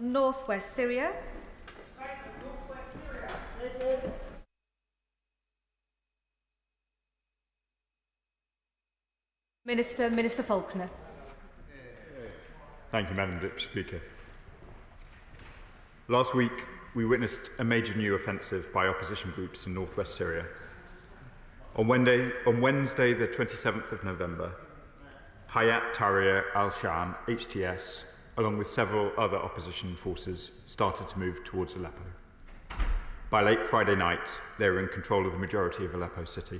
Northwest Syria. Minister Falconer. Thank you, Madam Deputy Speaker. Last week, we witnessed a major new offensive by opposition groups in northwest Syria. On Wednesday, the 27th of November, Hayat Tahrir al-Sham, HTS, along with several other opposition forces, started to move towards Aleppo. By late Friday night, they were in control of the majority of Aleppo city.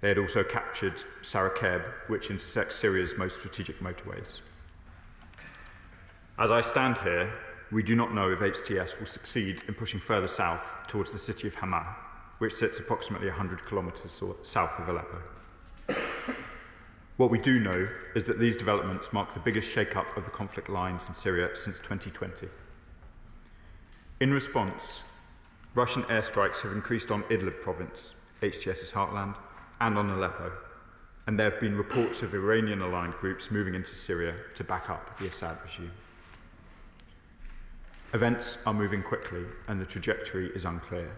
They had also captured Sarakeb, which intersects Syria's most strategic motorways. As I stand here, we do not know if HTS will succeed in pushing further south towards the city of Hemel, which sits approximately 100 kilometres south of Aleppo. What we do know is that these developments mark the biggest shake-up of the conflict lines in Syria since 2020. In response, Russian airstrikes have increased on Idlib province, HTS's heartland, and on Aleppo, and there have been reports of Iranian-aligned groups moving into Syria to back up the Assad regime. Events are moving quickly, and the trajectory is unclear.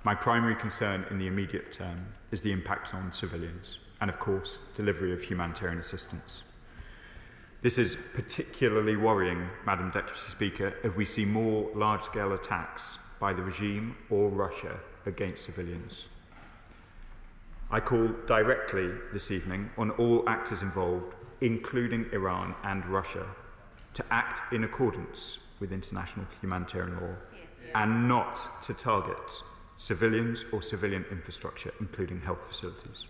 My primary concern in the immediate term is the impact on civilians, and of course, delivery of humanitarian assistance. This is particularly worrying, Madam Deputy Speaker, if we see more large-scale attacks by the regime or Russia against civilians. I call directly this evening on all actors involved, including Iran and Russia, to act in accordance with international humanitarian law and not to target civilians or civilian infrastructure, including health facilities.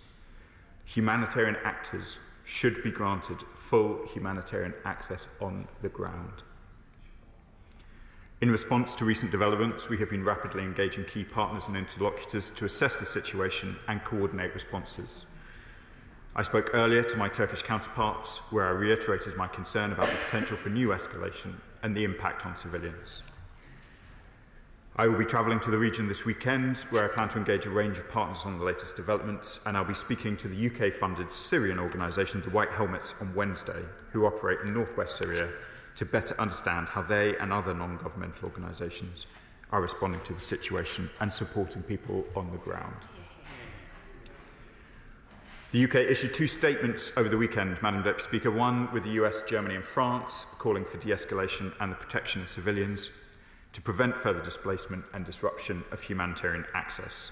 Humanitarian actors should be granted full humanitarian access on the ground. In response to recent developments, we have been rapidly engaging key partners and interlocutors to assess the situation and coordinate responses. I spoke earlier to my Turkish counterparts, where I reiterated my concern about the potential for new escalation and the impact on civilians. I will be travelling to the region this weekend, where I plan to engage a range of partners on the latest developments, and I'll be speaking to the UK-funded Syrian organisation, the White Helmets, on Wednesday, who operate in northwest Syria, to better understand how they and other non-governmental organisations are responding to the situation and supporting people on the ground. The UK issued two statements over the weekend, Madam Deputy Speaker, one with the US, Germany and France, calling for de-escalation and the protection of civilians to prevent further displacement and disruption of humanitarian access.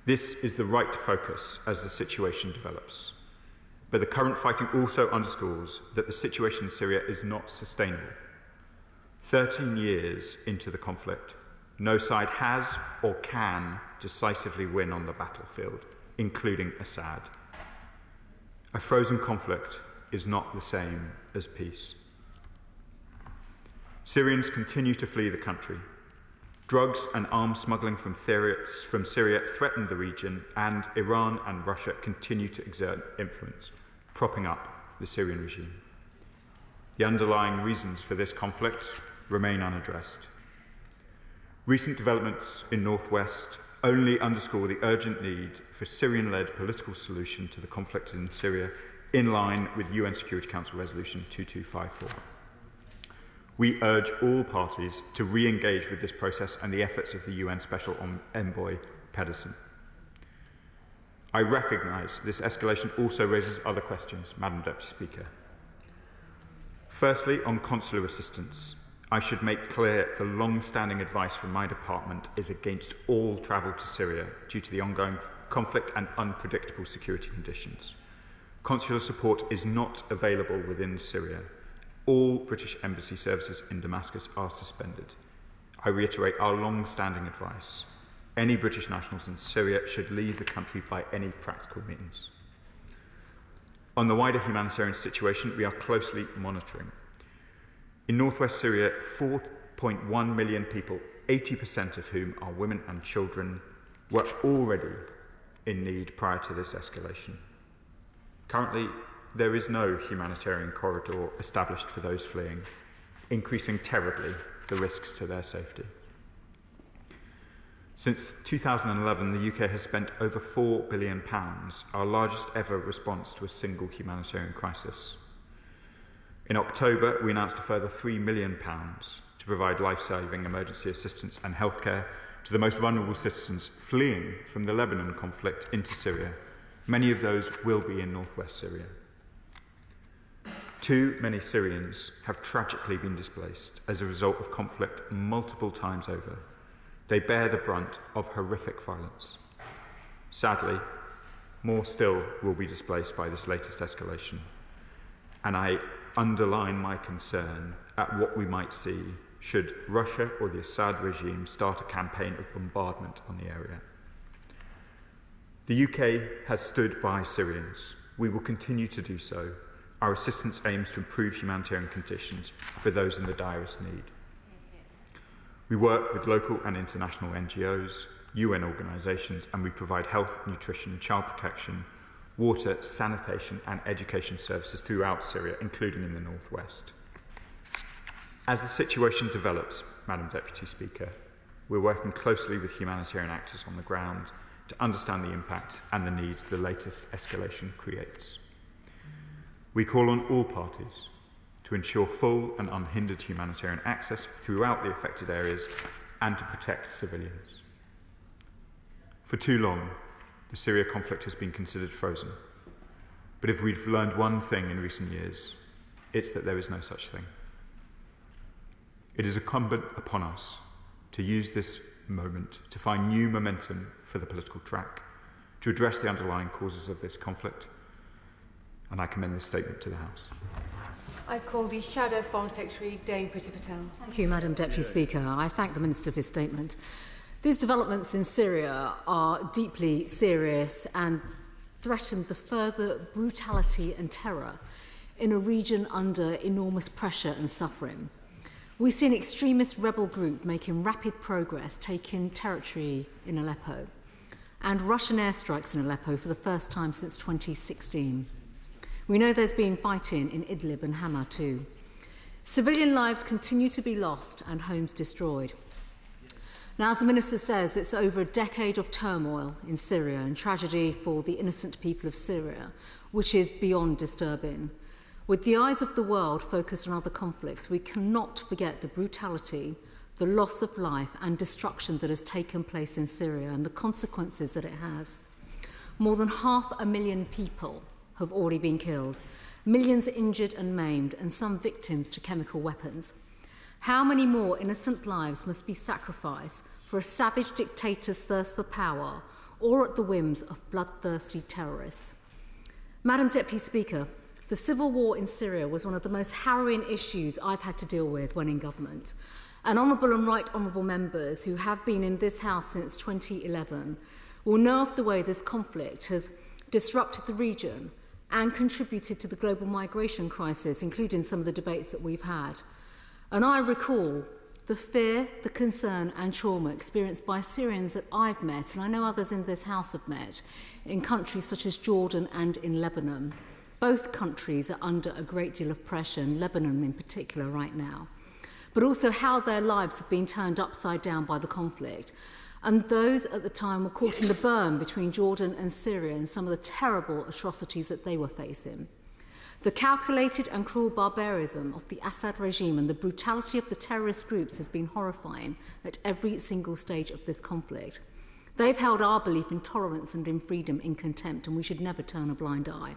This is the right focus as the situation develops. But the current fighting also underscores that the situation in Syria is not sustainable. 13 years into the conflict, no side has or can decisively win on the battlefield, including Assad. A frozen conflict is not the same as peace. Syrians continue to flee the country. Drugs and arms smuggling from Syria threaten the region, and Iran and Russia continue to exert influence, propping up the Syrian regime. The underlying reasons for this conflict remain unaddressed. Recent developments in northwest only underscore the urgent need for Syrian-led political solution to the conflict in Syria, in line with UN Security Council Resolution 2254. We urge all parties to re-engage with this process and the efforts of the UN Special Envoy, Pedersen. I recognise this escalation also raises other questions, Madam Deputy Speaker. Firstly, on consular assistance, I should make clear the long-standing advice from my department is against all travel to Syria due to the ongoing conflict and unpredictable security conditions. Consular support is not available within Syria. All British embassy services in Damascus are suspended. I reiterate our long-standing advice. Any British nationals in Syria should leave the country by any practical means. On the wider humanitarian situation, we are closely monitoring. In northwest Syria, 4.1 million people, 80% of whom are women and children, were already in need prior to this escalation. Currently, there is no humanitarian corridor established for those fleeing, increasing terribly the risks to their safety. Since 2011, the UK has spent over £4 billion, our largest ever response to a single humanitarian crisis. In October, we announced a further £3 million to provide life-saving emergency assistance and healthcare to the most vulnerable citizens fleeing from the Lebanon conflict into Syria. Many of those will be in northwest Syria. Too many Syrians have tragically been displaced as a result of conflict multiple times over. They bear the brunt of horrific violence. Sadly, more still will be displaced by this latest escalation. And I underline my concern at what we might see should Russia or the Assad regime start a campaign of bombardment on the area. The UK has stood by Syrians. We will continue to do so. Our assistance aims to improve humanitarian conditions for those in the direst need. We work with local and international NGOs, UN organisations, and we provide health, nutrition, child protection, water, sanitation and education services throughout Syria, including in the northwest. As the situation develops, Madam Deputy Speaker, we're working closely with humanitarian actors on the ground to understand the impact and the needs the latest escalation creates. We call on all parties to ensure full and unhindered humanitarian access throughout the affected areas and to protect civilians. For too long, the Syria conflict has been considered frozen. But if we've learned one thing in recent years, it's that there is no such thing. It is incumbent upon us to use this moment to find new momentum for the political track, to address the underlying causes of this conflict, and I commend this statement to the House. I call the Shadow Foreign Secretary, Dame Priti Patel. Thank you, Madam Deputy Speaker. I thank the Minister for his statement. These developments in Syria are deeply serious and threaten the further brutality and terror in a region under enormous pressure and suffering. We see an extremist rebel group making rapid progress, taking territory in Aleppo, and Russian airstrikes in Aleppo for the first time since 2016. We know there's been fighting in Idlib and Hama too. Civilian lives continue to be lost and homes destroyed. Now, as the Minister says, it's over a decade of turmoil in Syria and tragedy for the innocent people of Syria, which is beyond disturbing. With the eyes of the world focused on other conflicts, we cannot forget the brutality, the loss of life and destruction that has taken place in Syria and the consequences that it has. More than 500,000 people have already been killed, millions injured and maimed, and some victims to chemical weapons. How many more innocent lives must be sacrificed for a savage dictator's thirst for power or at the whims of bloodthirsty terrorists? Madam Deputy Speaker, the civil war in Syria was one of the most harrowing issues I've had to deal with when in government. And honourable and right honourable members who have been in this House since 2011 will know of the way this conflict has disrupted the region and contributed to the global migration crisis, including some of the debates that we've had. And I recall the fear, the concern and trauma experienced by Syrians that I've met, and I know others in this House have met, in countries such as Jordan and in Lebanon. Both countries are under a great deal of pressure, and Lebanon in particular right now. But also how their lives have been turned upside down by the conflict. And those at the time were caught in the burn between Jordan and Syria and some of the terrible atrocities that they were facing. The calculated and cruel barbarism of the Assad regime and the brutality of the terrorist groups has been horrifying at every single stage of this conflict. They've held our belief in tolerance and in freedom in contempt, and we should never turn a blind eye.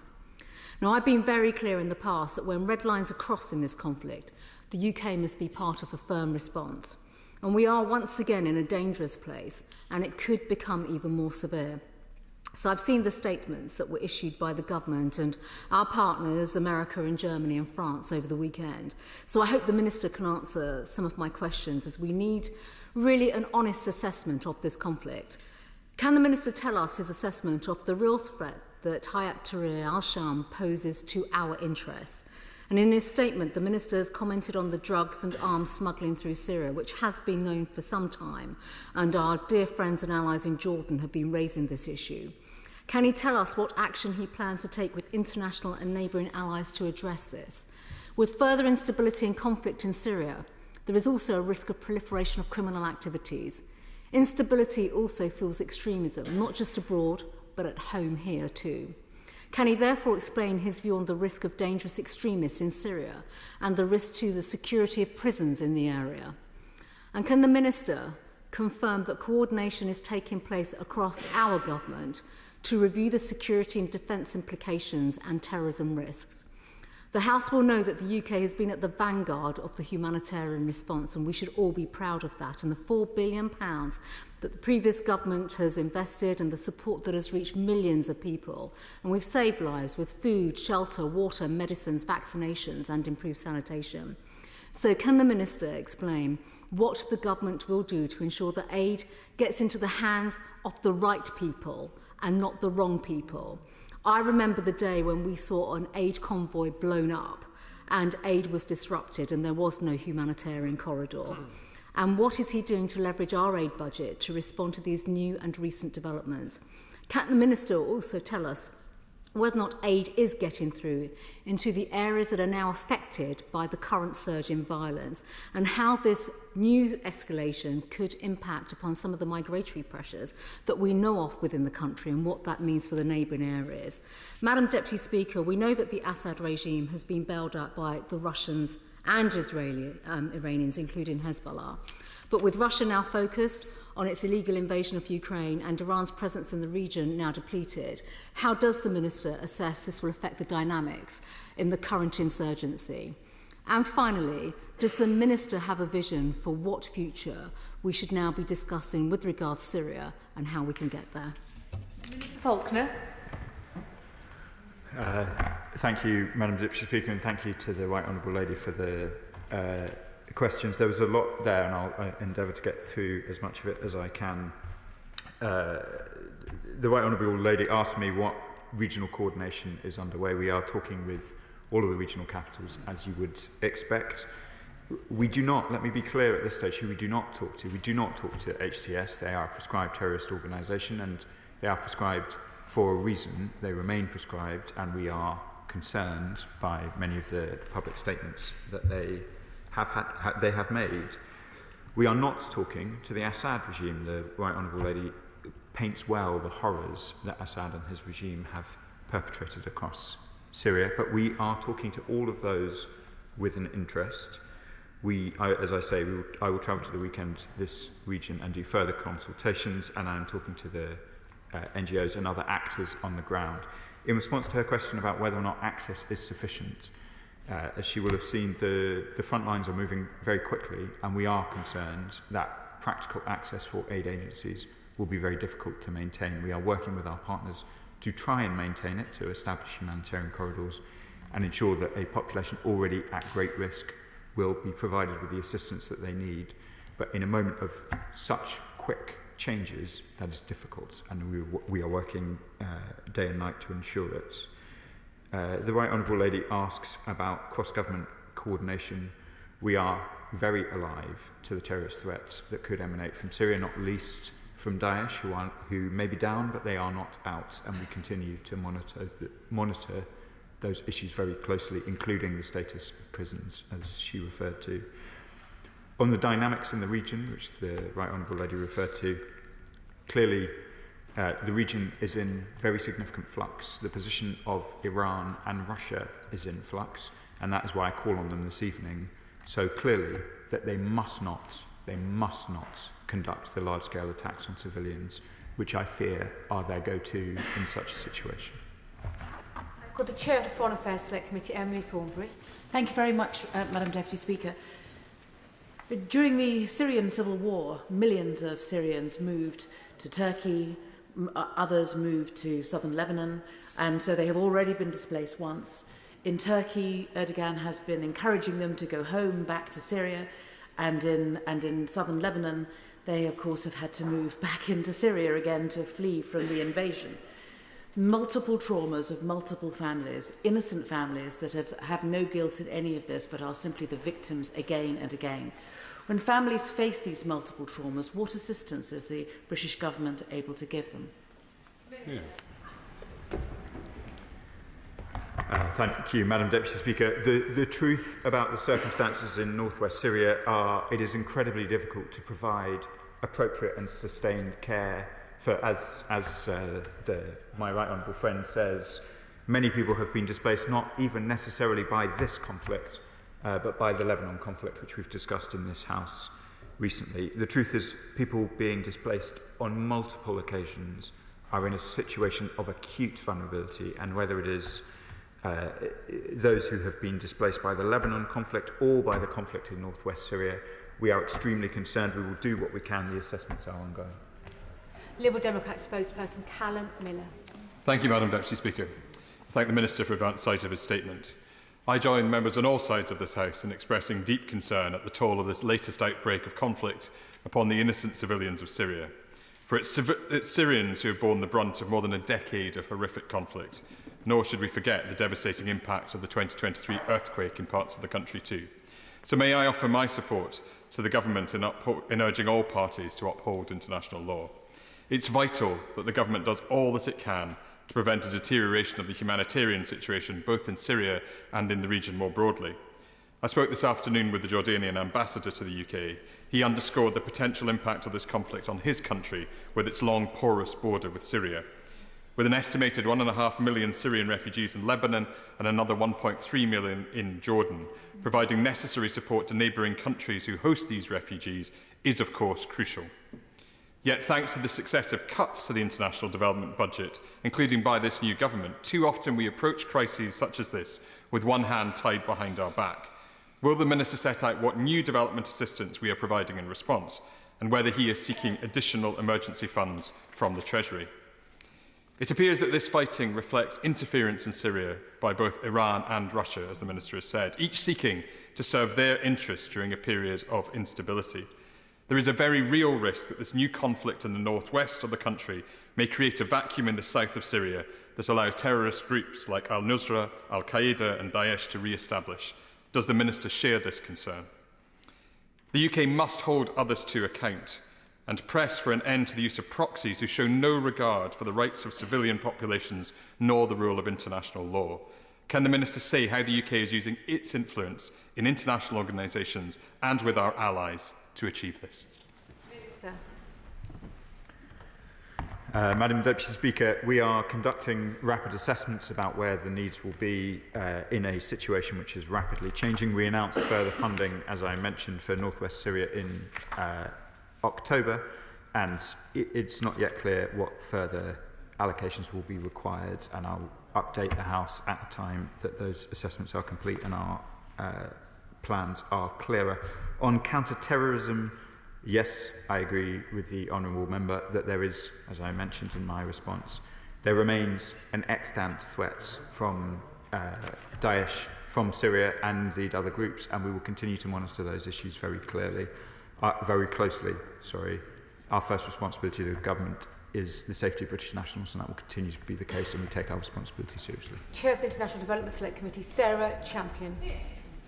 Now, I've been very clear in the past that when red lines are crossed in this conflict, the UK must be part of a firm response. And we are once again in a dangerous place, and it could become even more severe. So I've seen the statements that were issued by the government and our partners, America and Germany and France, over the weekend. So I hope the Minister can answer some of my questions, as we need really an honest assessment of this conflict. Can the Minister tell us his assessment of the real threat that Hayat Tahrir al-Sham poses to our interests? And in his statement, the Minister has commented on the drugs and arms smuggling through Syria, which has been known for some time, and our dear friends and allies in Jordan have been raising this issue. Can he tell us what action he plans to take with international and neighbouring allies to address this? With further instability and conflict in Syria, there is also a risk of proliferation of criminal activities. Instability also fuels extremism, not just abroad, but at home here too. Can he therefore explain his view on the risk of dangerous extremists in Syria and the risk to the security of prisons in the area? And can the Minister confirm that coordination is taking place across our government to review the security and defence implications and terrorism risks? The House will know that the UK has been at the vanguard of the humanitarian response, and we should all be proud of that, and the £4 billion that the previous government has invested and the support that has reached millions of people. And we've saved lives with food, shelter, water, medicines, vaccinations and improved sanitation. So can the Minister explain what the government will do to ensure that aid gets into the hands of the right people and not the wrong people? I remember the day when we saw an aid convoy blown up and aid was disrupted and there was no humanitarian corridor. And what is he doing to leverage our aid budget to respond to these new and recent developments? Can the Minister also tell us whether or not aid is getting through into the areas that are now affected by the current surge in violence, and how this new escalation could impact upon some of the migratory pressures that we know of within the country and what that means for the neighbouring areas? Madam Deputy Speaker, we know that the Assad regime has been bailed out by the Russians and Iranians, including Hezbollah. But with Russia now focused on its illegal invasion of Ukraine and Iran's presence in the region now depleted, how does the Minister assess this will affect the dynamics in the current insurgency? And finally, does the Minister have a vision for what future we should now be discussing with regard to Syria and how we can get there? Falconer. Thank you, Madam Deputy Speaker, and thank you to the Right Honourable Lady for the questions. There was a lot there, and I'll endeavour to get through as much of it as I can. The Right Honourable Lady asked me what regional coordination is underway. We are talking with all of the regional capitals, as you would expect. We do not, let me be clear at this stage, who we do not talk to. We do not talk to HTS. They are a prescribed terrorist organisation, and they are prescribed for a reason. They remain prescribed, and we are concerned by many of the public statements that they have made. We are not talking to the Assad regime. The Right Honourable Lady paints well the horrors that Assad and his regime have perpetrated across Syria, but we are talking to all of those with an interest. As I say, I will travel to the weekend this region and do further consultations, and I am talking to the NGOs and other actors on the ground. In response to her question about whether or not access is sufficient, as she will have seen, the front lines are moving very quickly, and we are concerned that practical access for aid agencies will be very difficult to maintain. We are working with our partners to try and maintain it, to establish humanitarian corridors and ensure that a population already at great risk will be provided with the assistance that they need. But in a moment of such quick changes, that is difficult, and we are working day and night to ensure it. The Right Honourable Lady asks about cross-government coordination. We are very alive to the terrorist threats that could emanate from Syria, not least from Daesh, who may be down, but they are not out, and we continue to monitor those issues very closely, including the status of prisons, as she referred to. On the dynamics in the region, which the Right Honourable Lady referred to, clearly the region is in very significant flux. The position of Iran and Russia is in flux, and that is why I call on them this evening so clearly that they must not conduct the large-scale attacks on civilians, which I fear are their go-to in such a situation. I've got the Chair of the Foreign Affairs Select Committee, Emily Thornberry. Thank you very much, Madam Deputy Speaker. During the Syrian civil war, millions of Syrians moved to Turkey, others moved to southern Lebanon, and so they have already been displaced once. In Turkey, Erdogan has been encouraging them to go home, back to Syria, and in southern Lebanon, they, of course, have had to move back into Syria again to flee from the invasion. Multiple traumas of multiple families, innocent families that have no guilt in any of this but are simply the victims again and again. When families face these multiple traumas, what assistance is the British government able to give them? Yeah. Thank you, Madam Deputy Speaker. The truth about the circumstances in northwest Syria are it is incredibly difficult to provide appropriate and sustained care for, as my right honourable friend says, Many people have been displaced not even necessarily by this conflict, but by the Lebanon conflict, which we've discussed in this House recently. The truth is, people being displaced on multiple occasions are in a situation of acute vulnerability, and whether it is those who have been displaced by the Lebanon conflict or by the conflict in northwest Syria, we are extremely concerned. We will do what we can. The assessments are ongoing. Liberal Democrat spokesperson Calum Miller. Thank you, Madam Deputy Speaker. I thank the Minister for advance sight of his statement. I join members on all sides of this House in expressing deep concern at the toll of this latest outbreak of conflict upon the innocent civilians of Syria. For it's Syrians who have borne the brunt of more than a decade of horrific conflict, nor should we forget the devastating impact of the 2023 earthquake in parts of the country too. So may I offer my support to the Government in urging all parties to uphold international law. It's vital that the Government does all that it can to prevent a deterioration of the humanitarian situation both in Syria and in the region more broadly. I spoke this afternoon with the Jordanian ambassador to the UK. He underscored the potential impact of this conflict on his country with its long, porous border with Syria. With an estimated 1.5 million Syrian refugees in Lebanon and another 1.3 million in Jordan, providing necessary support to neighbouring countries who host these refugees is, of course, crucial. Yet, thanks to the successive cuts to the international development budget, including by this new government, too often we approach crises such as this with one hand tied behind our back. Will the Minister set out what new development assistance we are providing in response, and whether he is seeking additional emergency funds from the Treasury? It appears that this fighting reflects interference in Syria by both Iran and Russia, as the Minister has said, each seeking to serve their interests during a period of instability. There is a very real risk that this new conflict in the northwest of the country may create a vacuum in the south of Syria that allows terrorist groups like al-Nusra, al-Qaeda and Daesh to re-establish. Does the Minister share this concern? The UK must hold others to account and press for an end to the use of proxies who show no regard for the rights of civilian populations nor the rule of international law. Can the Minister say how the UK is using its influence in international organisations and with our allies to achieve this? Minister. Madam Deputy Speaker, we are conducting rapid assessments about where the needs will be in a situation which is rapidly changing. We announced further funding, as I mentioned, for northwest Syria in October, and it's not yet clear what further allocations will be required, and I'll update the House at the time that those assessments are complete and our plans are clearer. On counter-terrorism, yes, I agree with the Honourable Member that there is, as I mentioned in my response, there remains an extant threat from Daesh, from Syria and indeed other groups, and we will continue to monitor those issues very closely. Our first responsibility to the Government is the safety of British nationals, and that will continue to be the case, and we take our responsibility seriously. Chair of the International Development Select Committee, Sarah Champion.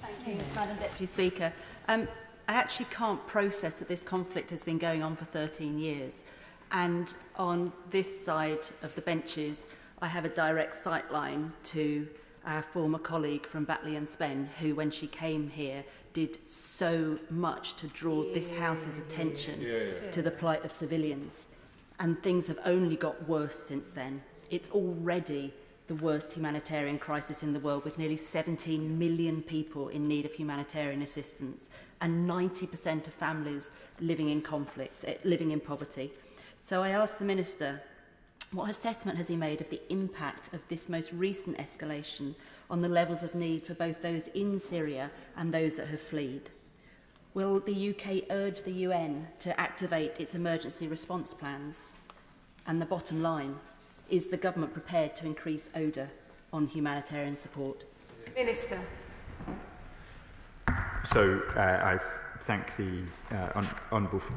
Thank you, Madam Deputy Speaker. I actually can't process that this conflict has been going on for 13 years. And on this side of the benches, I have a direct sight line to our former colleague from Batley and Spen, who, when she came here, did so much to draw this House's attention to the plight of civilians. And things have only got worse since then. It's already the worst humanitarian crisis in the world, with nearly 17 million people in need of humanitarian assistance and 90% of families living in conflict, living in poverty. So I ask the Minister, what assessment has he made of the impact of this most recent escalation on the levels of need for both those in Syria and those that have fled? Will the UK urge the UN to activate its emergency response plans? And the bottom line, is the Government prepared to increase ODA on humanitarian support? Minister. So I thank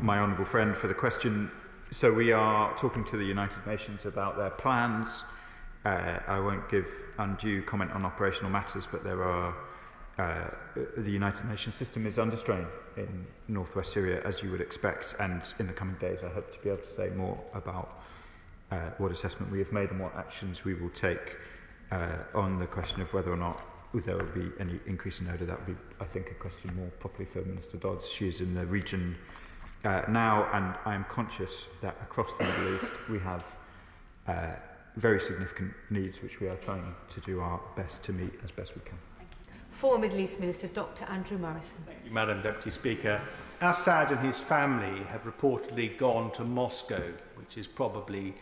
my honourable friend for the question. So we are talking to the United Nations about their plans. I won't give undue comment on operational matters, but there are the United Nations system is under strain in northwest Syria, as you would expect, and in the coming days I hope to be able to say more about what assessment we have made and what actions we will take on the question of whether or not there will be any increase in ODA. That would be, I think, a question more properly for Minister Dodds. She is in the region now, and I am conscious that across the Middle East we have very significant needs which we are trying to do our best to meet as best we can. Former Middle East Minister Dr Andrew Murrison. Thank you, Madam Deputy Speaker. Assad and his family have reportedly gone to Moscow, which is probably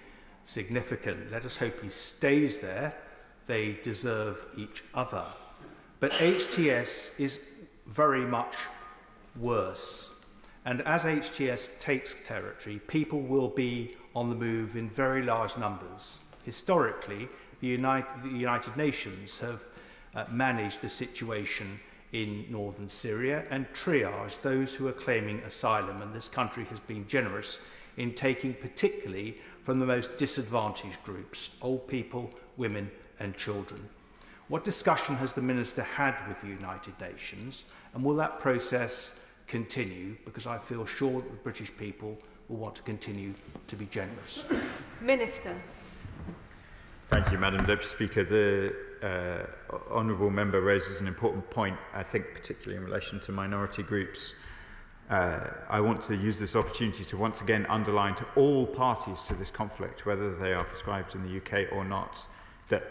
significant. Let us hope he stays there. They deserve each other. But HTS is very much worse. And as HTS takes territory, people will be on the move in very large numbers. Historically, the United Nations have managed the situation in northern Syria and triage those who are claiming asylum, and this country has been generous in taking particularly from the most disadvantaged groups, old people, women and children. What discussion has the Minister had with the United Nations, and will that process continue? Because I feel sure that the British people will want to continue to be generous. Minister. Thank you, Madam Deputy Speaker. The honourable member raises an important point, I think particularly in relation to minority groups. I want to use this opportunity to once again underline to all parties to this conflict, whether they are prescribed in the UK or not, that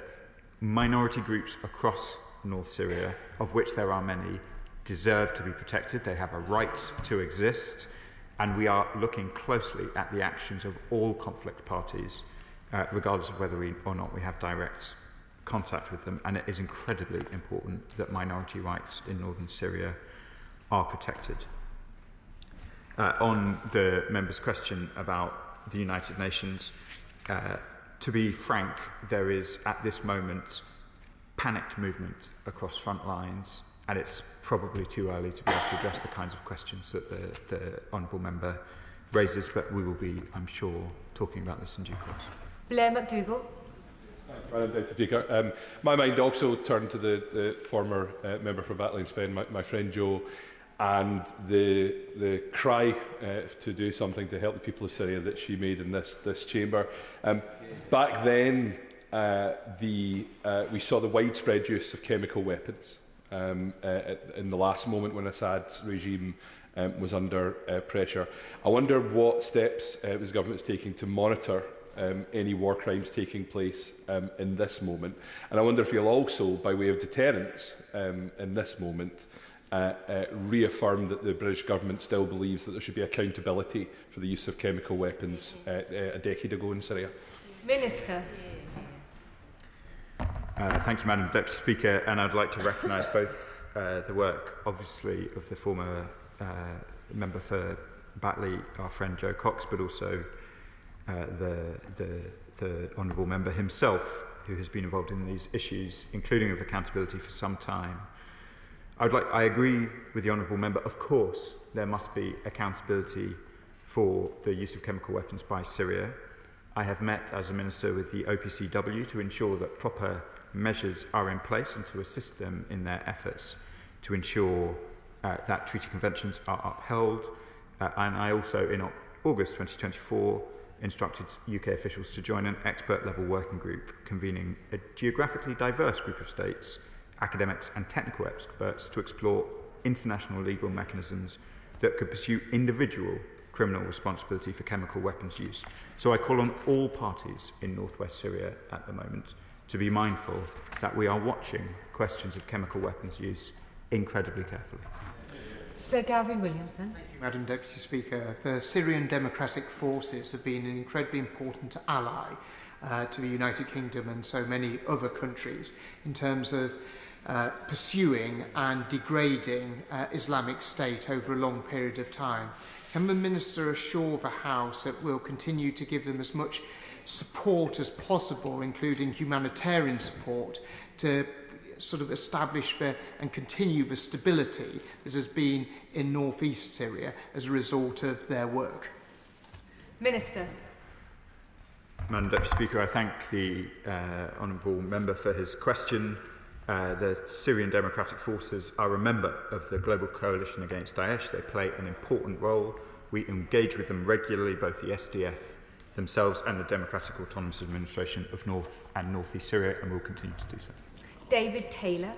minority groups across North Syria, of which there are many, deserve to be protected. They have a right to exist, and we are looking closely at the actions of all conflict parties, regardless of whether or not we have direct contact with them, and it is incredibly important that minority rights in northern Syria are protected. On the member's question about the United Nations, to be frank, there is at this moment panicked movement across front lines, and it's probably too early to be able to address the kinds of questions that the honourable member raises, but we will be, I'm sure, talking about this in due course. Blair McDougall. Madam Deputy Speaker, my mind also turned to the former member for Battling Spen, my friend Joe, and the cry to do something to help the people of Syria that she made in this chamber. Back then, we saw the widespread use of chemical weapons in the last moment when Assad's regime was under pressure. I wonder what steps the government is taking to monitor any war crimes taking place in this moment. And I wonder if you'll also, by way of deterrence in this moment, reaffirm that the British government still believes that there should be accountability for the use of chemical weapons a decade ago in Syria. Minister. Thank you, Madam Deputy Speaker, and I'd like to recognise both the work, obviously, of the former member for Batley, our friend Joe Cox, but also the honourable member himself, who has been involved in these issues, including of accountability, for some time. I agree with the honourable member. Of course, there must be accountability for the use of chemical weapons by Syria. I have met as a minister with the OPCW to ensure that proper measures are in place and to assist them in their efforts to ensure that treaty conventions are upheld. And I also, in August 2024, instructed UK officials to join an expert-level working group convening a geographically diverse group of states, academics and technical experts to explore international legal mechanisms that could pursue individual criminal responsibility for chemical weapons use. So I call on all parties in northwest Syria at the moment to be mindful that we are watching questions of chemical weapons use incredibly carefully. Sir Gavin Williamson. Thank you, Madam Deputy Speaker. The Syrian Democratic Forces have been an incredibly important ally to the United Kingdom and so many other countries in terms of pursuing and degrading Islamic State over a long period of time. Can the Minister assure the House that we'll continue to give them as much support as possible, including humanitarian support, to sort of establish and continue the stability that has been in northeast Syria as a result of their work? Minister. Madam Deputy Speaker, I thank the honourable member for his question. The Syrian Democratic Forces are a member of the global coalition against Daesh. They play an important role. We engage with them regularly, both the SDF themselves and the Democratic Autonomous Administration of North and North East Syria, and will continue to do so. David Taylor.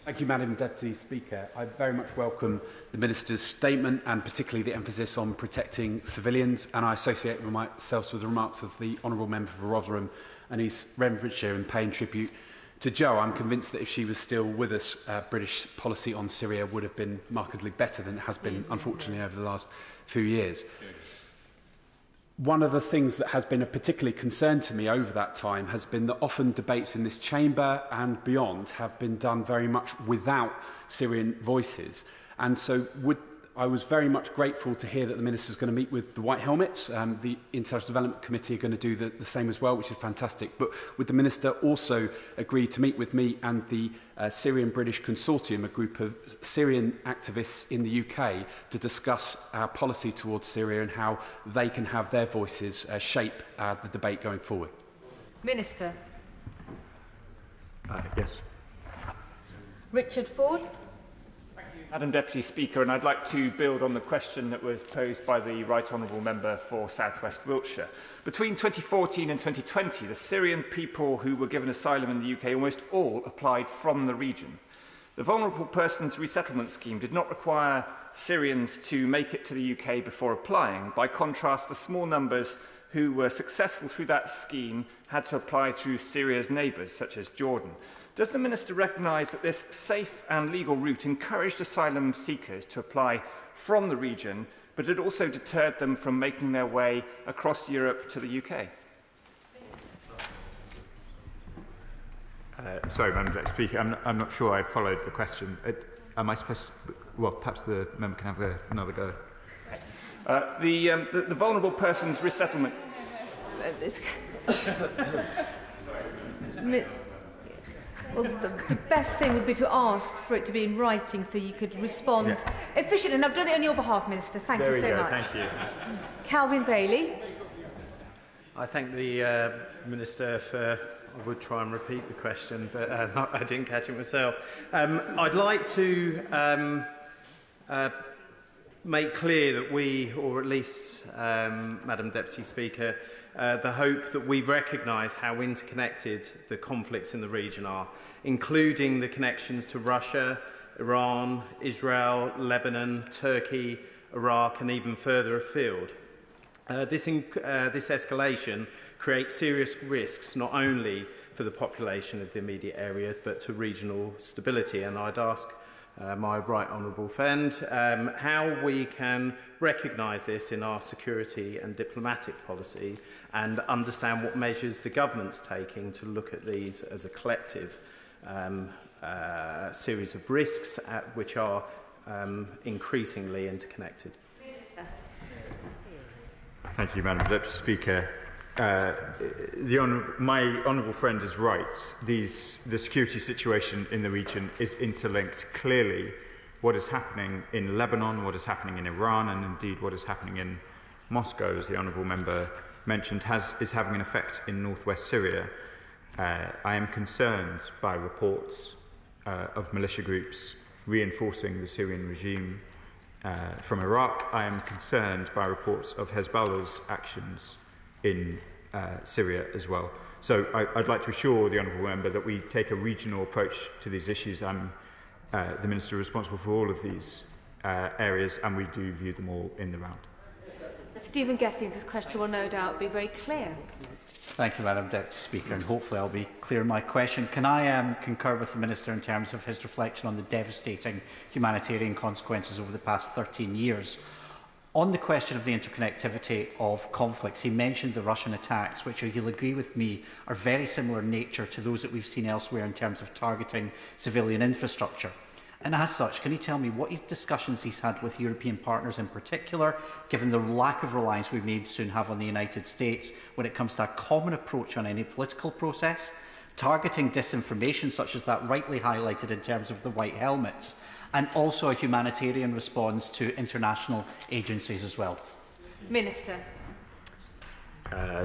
Thank you, Madam Deputy Speaker. I very much welcome the Minister's statement and particularly the emphasis on protecting civilians, and I associate myself with the remarks of the Honourable Member for Rotherham and East Renfrewshire in paying tribute to Jo. I'm convinced that if she was still with us, British policy on Syria would have been markedly better than it has been, unfortunately, over the last few years. One of the things that has been a particular concern to me over that time has been that often debates in this chamber and beyond have been done very much without Syrian voices. And so I was very much grateful to hear that the Minister is going to meet with the White Helmets. The International Development Committee are going to do the same as well, which is fantastic. But would the Minister also agree to meet with me and the Syrian-British Consortium, a group of Syrian activists in the UK, to discuss our policy towards Syria and how they can have their voices shape the debate going forward? Minister. Yes. Richard Ford. Madam Deputy Speaker, and I'd like to build on the question that was posed by the Right Honourable Member for South West Wiltshire. Between 2014 and 2020, the Syrian people who were given asylum in the UK almost all applied from the region. The Vulnerable Persons Resettlement Scheme did not require Syrians to make it to the UK before applying. By contrast, the small numbers who were successful through that scheme had to apply through Syria's neighbours, such as Jordan. Does the Minister recognise that this safe and legal route encouraged asylum seekers to apply from the region, but it also deterred them from making their way across Europe to the UK? Sorry, Madam Deputy Speaker, I'm not sure I followed the question. Am I supposed to... Well, perhaps the member can have another go. The Vulnerable Persons Resettlement... Well, the best thing would be to ask for it to be in writing so you could respond efficiently. And I've done it on your behalf, Minister. Thank you so much. Thank you. Calvin Bailey. I thank the Minister for... I would try and repeat the question, but I didn't catch it myself. I'd like to make clear that we, or at least Madam Deputy Speaker, the hope that we recognise how interconnected the conflicts in the region are, including the connections to Russia, Iran, Israel, Lebanon, Turkey, Iraq and even further afield. This escalation creates serious risks not only for the population of the immediate area but to regional stability, and I'd ask my right honourable friend how we can recognise this in our security and diplomatic policy and understand what measures the government's taking to look at these as a collective series of risks which are increasingly interconnected. Thank you, Madam Deputy Speaker. My honourable friend is right. The security situation in the region is interlinked. Clearly, what is happening in Lebanon, what is happening in Iran, and indeed what is happening in Moscow, as the honourable member mentioned, is having an effect in northwest Syria. I am concerned by reports of militia groups reinforcing the Syrian regime from Iraq. I am concerned by reports of Hezbollah's actions in Syria as well. So I'd like to assure the honourable member that we take a regional approach to these issues. I'm the Minister responsible for all of these areas, and we do view them all in the round. Stephen Gething's question will no doubt be very clear. Thank you, Madam Deputy Speaker, and hopefully I'll be clear in my question. Can I concur with the Minister in terms of his reflection on the devastating humanitarian consequences over the past 13 years? On the question of the interconnectivity of conflicts, he mentioned the Russian attacks, which you'll agree with me are very similar in nature to those that we've seen elsewhere in terms of targeting civilian infrastructure. And as such, can you tell me what discussions he's had with European partners in particular, given the lack of reliance we may soon have on the United States when it comes to a common approach on any political process, targeting disinformation such as that rightly highlighted in terms of the White Helmets, and also a humanitarian response to international agencies as well? Minister.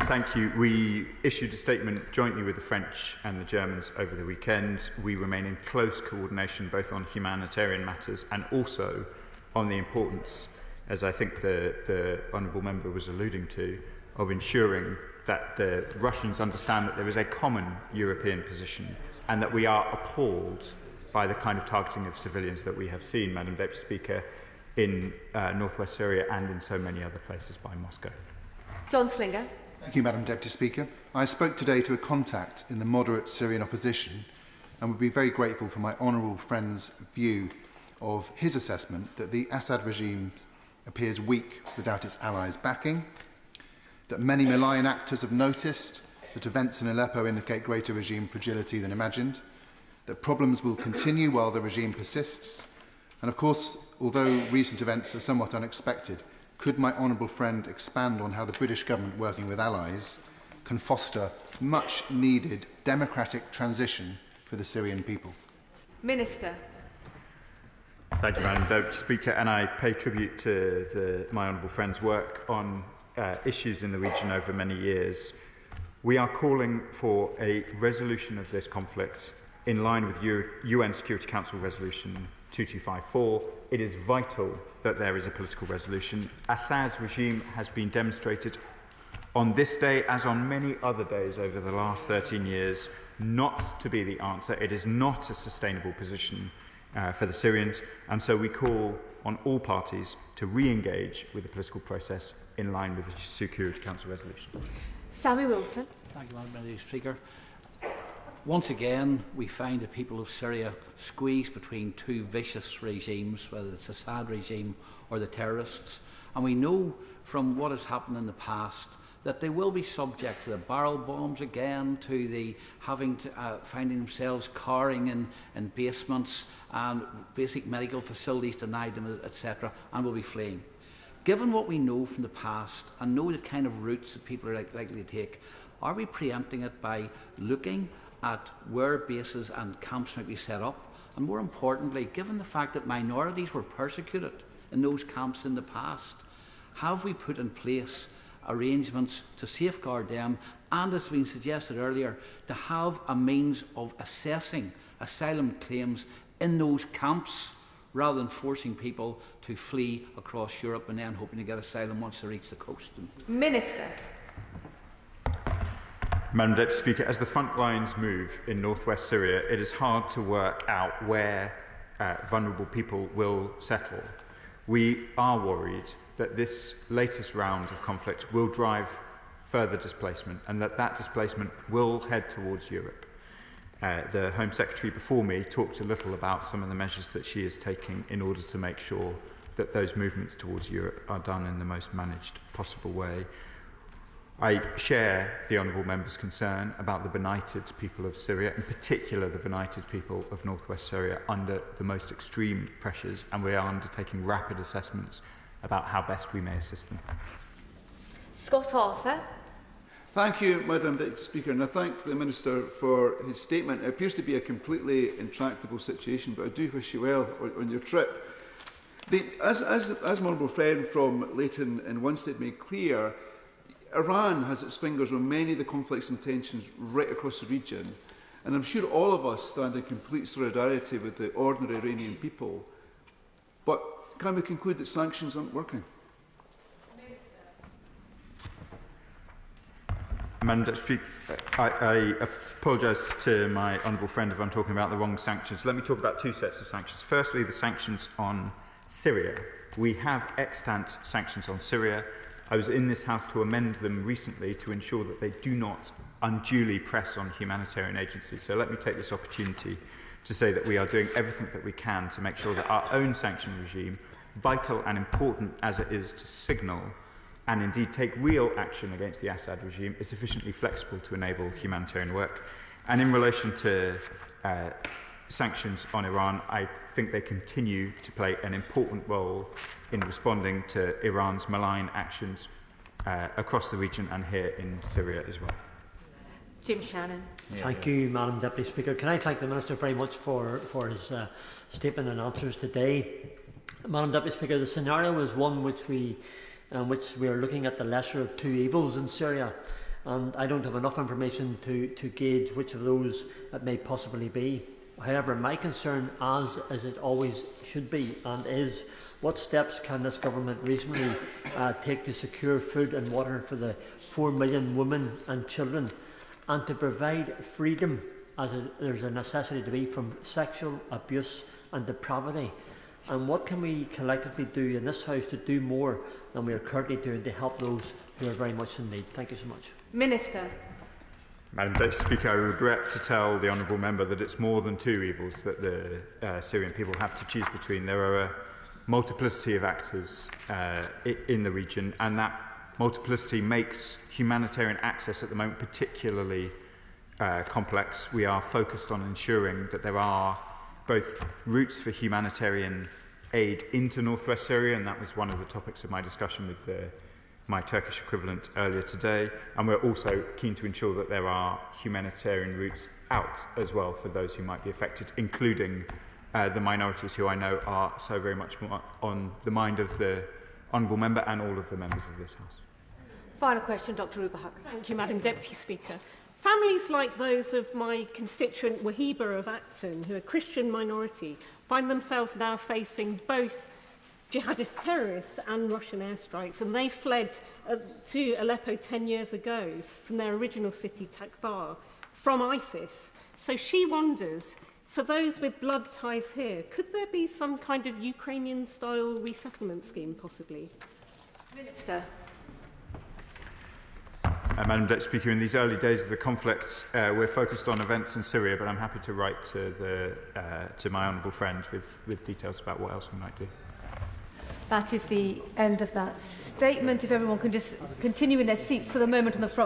Thank you. We issued a statement jointly with the French and the Germans over the weekend. We remain in close coordination both on humanitarian matters and also on the importance, as I think the honourable member was alluding to, of ensuring that the Russians understand that there is a common European position and that we are appalled by the kind of targeting of civilians that we have seen, Madam Deputy Speaker, in northwest Syria and in so many other places by Moscow. John Slinger. Thank you, Madam Deputy Speaker. I spoke today to a contact in the moderate Syrian opposition and would be very grateful for my honourable friend's view of his assessment that the Assad regime appears weak without its allies' backing, that many malign actors have noticed that events in Aleppo indicate greater regime fragility than imagined, that problems will continue while the regime persists, and of course, although recent events are somewhat unexpected, could my honourable friend expand on how the British government, working with allies, can foster much-needed democratic transition for the Syrian people? Minister. Thank you, Madam Deputy Speaker, and I pay tribute to my honourable friend's work on issues in the region over many years. We are calling for a resolution of this conflict in line with UN Security Council Resolution 2254. It is vital that there is a political resolution. Assad's regime has been demonstrated on this day, as on many other days over the last 13 years, not to be the answer. It is not a sustainable position for the Syrians, and so we call on all parties to re-engage with the political process in line with the Security Council resolution. Sammy Wilson. Thank you, Madam Speaker. Once again, we find the people of Syria squeezed between two vicious regimes, whether it's the Assad regime or the terrorists, and we know from what has happened in the past that they will be subject to the barrel bombs again, to the finding themselves cowering in basements and basic medical facilities denied them, etc., and will be fleeing. Given what we know from the past and know the kind of routes that people are likely to take, are we preempting it by looking at where bases and camps might be set up? And more importantly, given the fact that minorities were persecuted in those camps in the past, have we put in place arrangements to safeguard them, and, as has been suggested earlier, to have a means of assessing asylum claims in those camps rather than forcing people to flee across Europe and then hoping to get asylum once they reach the coast? Minister. Madam Deputy Speaker, as the front lines move in northwest Syria, it is hard to work out where vulnerable people will settle. We are worried that this latest round of conflict will drive further displacement and that displacement will head towards Europe. The Home Secretary before me talked a little about some of the measures that she is taking in order to make sure that those movements towards Europe are done in the most managed possible way. I share the honourable member's concern about the benighted people of Syria, in particular the benighted people of northwest Syria, under the most extreme pressures, and we are undertaking rapid assessments about how best we may assist them. Scott Arthur. Thank you, Madam Deputy Speaker, and I thank the Minister for his statement. It appears to be a completely intractable situation, but I do wish you well on your trip. As my honourable friend from Leighton and Winstead made clear, Iran has its fingers on many of the conflicts and tensions right across the region, and I'm sure all of us stand in complete solidarity with the ordinary Iranian people. But can we conclude that sanctions aren't working? Madam Deputy Speaker, I apologise to my honourable friend if I'm talking about the wrong sanctions. Let me talk about two sets of sanctions. Firstly, the sanctions on Syria. We have extant sanctions on Syria. I was in this House to amend them recently to ensure that they do not unduly press on humanitarian agencies. So let me take this opportunity to say that we are doing everything that we can to make sure that our own sanction regime, vital and important as it is to signal and indeed take real action against the Assad regime, is sufficiently flexible to enable humanitarian work. And in relation to sanctions on Iran, I think they continue to play an important role in responding to Iran's malign actions across the region and here in Syria as well. Jim Shannon. Thank you, Madam Deputy Speaker. Can I thank the Minister very much for his statement and answers today. Madam Deputy Speaker, the scenario is one which we are looking at the lesser of two evils in Syria, and I don't have enough information to gauge which of those it may possibly be. However, my concern, as it always should be and is, what steps can this government reasonably take to secure food and water for the 4 million women and children, and to provide freedom as there's a necessity to be from sexual abuse and depravity. And what can we collectively do in this House to do more than we are currently doing to help those who are very much in need? Thank you so much. Minister. Madam Deputy Speaker, I regret to tell the honourable member that it's more than two evils that the Syrian people have to choose between. There are a multiplicity of actors in the region, and that multiplicity makes humanitarian access at the moment particularly complex. We are focused on ensuring that there are both routes for humanitarian aid into northwest Syria, and that was one of the topics of my discussion with my Turkish equivalent earlier today, and we're also keen to ensure that there are humanitarian routes out as well for those who might be affected, including the minorities who I know are so very much more on the mind of the honourable member and all of the members of this House. Final question, Dr Ruberhak. Thank you, Madam Deputy Speaker. Families like those of my constituent Wahiba of Acton, who are a Christian minority, find themselves now facing both jihadist terrorists and Russian airstrikes, and they fled to Aleppo 10 years ago from their original city, Takbar, from ISIS. So she wonders, for those with blood ties here, could there be some kind of Ukrainian-style resettlement scheme, possibly? Minister. Madam Deputy Speaker, in these early days of the conflict, we're focused on events in Syria, but I'm happy to write to my honourable friend with details about what else we might do. That is the end of that statement. If everyone can just continue in their seats for the moment on the front.